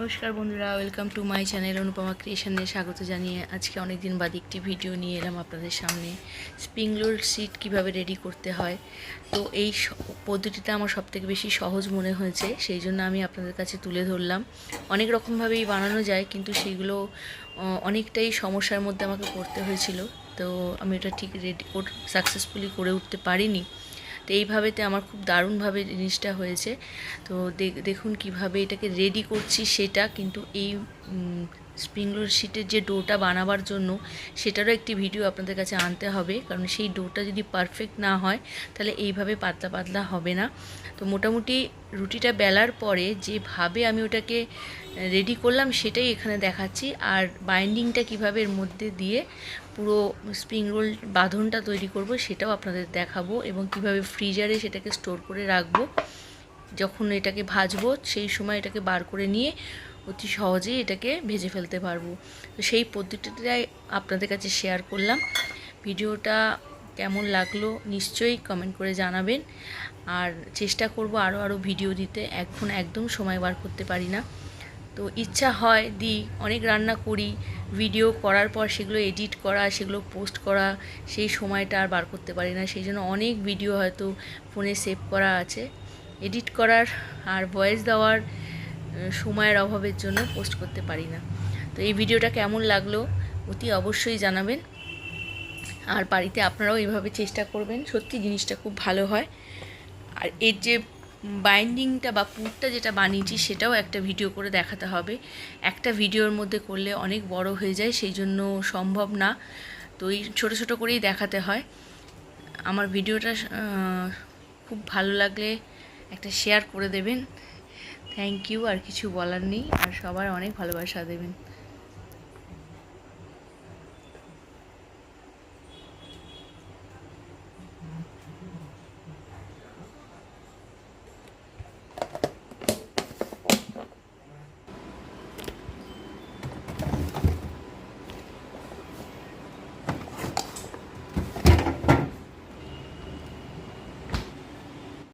নমস্কার বন্ধুরা, welcome to my channel Anupama ক্রিয়েশনে স্বাগত জানিয়ে আজকে অনেক দিন বাদে একটি ভিডিও নিয়ে এলাম আপনাদের সামনে। স্প্রিং রোল শিট কীভাবে রেডি করতে হয়, তো এই পদ্ধতিটা আমার সবথেকে বেশি সহজ মনে হয়েছে, সেই জন্য আমি আপনাদের কাছে তুলে ধরলাম। অনেক রকমভাবেই বানানো যায়, কিন্তু সেগুলো অনেকটাই সমস্যার মধ্যে আমাকে পড়তে হয়েছিল, তো আমি এটা ঠিক সাকসেসফুলি করে উঠতে পারিনি। তো এইভাবেতে আমার খুব দারুণভাবে জিনিসটা হয়েছে। তো দেখুন কিভাবে এটাকে রেডি করছি, সেটা কিন্তু এই স্প্রিং রোল শিটের যে ডোটা বানাবার জন্য সেটারও একটি ভিডিও আপনাদের কাছে আনতে হবে, কারণ সেই ডোটা যদি পারফেক্ট না হয় তাহলে এইভাবে পাতলা পাতলা হবে না। তো মোটামুটি রুটিটা বেলার পরে যেভাবে আমি ওটাকে রেডি করলাম সেটাই এখানে দেখাচ্ছি, আর বাইন্ডিংটা কিভাবে এর মধ্যে দিয়ে পুরো স্প্রিং রোল বাঁধনটা তৈরি করব সেটাও আপনাদের দেখাবো, এবং কিভাবে ফ্রিজারে সেটাকে স্টোর করে রাখবো। যখন এটাকে ভাজবো সেই সময় এটাকে বার করে নিয়ে অতি সহজেই এটাকে ভেজে ফেলতে পারবো। তো সেই পদ্ধতিটাই আপনাদের কাছে শেয়ার করলাম। ভিডিওটা কেমন লাগলো নিশ্চয়ই কমেন্ট করে জানাবেন, আর চেষ্টা করব আরও ভিডিও দিতে। এখন একদম সময় বার করতে পারি না, তো ইচ্ছা হয় অনেক রান্না করি, ভিডিও করার পর সেগুলো এডিট করা, সেগুলো পোস্ট করা, সেই সময়টা আর বার করতে পারি না। সেই জন্য অনেক ভিডিও হয়তো ফোনে সেভ করা আছে, এডিট করার আর ভয়েস দেওয়ার সময়ের অভাবের জন্য পোস্ট করতে পারি না। তো এই ভিডিওটা কেমন লাগলো অতি অবশ্যই জানাবেন, আর বাড়িতে আপনারাও এইভাবে চেষ্টা করবেন, সত্যি জিনিসটা খুব ভালো হয়। আর এর যে বাইন্ডিংটা বা পুরটা যেটা বানিয়েছি সেটাও একটা ভিডিও করে দেখাতে হবে। একটা ভিডিওর মধ্যে করলে অনেক বড় হয়ে যায়, সেই জন্য সম্ভব না, তো এই ছোটো ছোটো করেই দেখাতে হয়। আমার ভিডিওটা খুব ভালো লাগলে একটা শেয়ার করে দেবেন। থ্যাংক ইউ, আর কিছু বলার নেই, আর সবার অনেক ভালোবাসা দেবেন।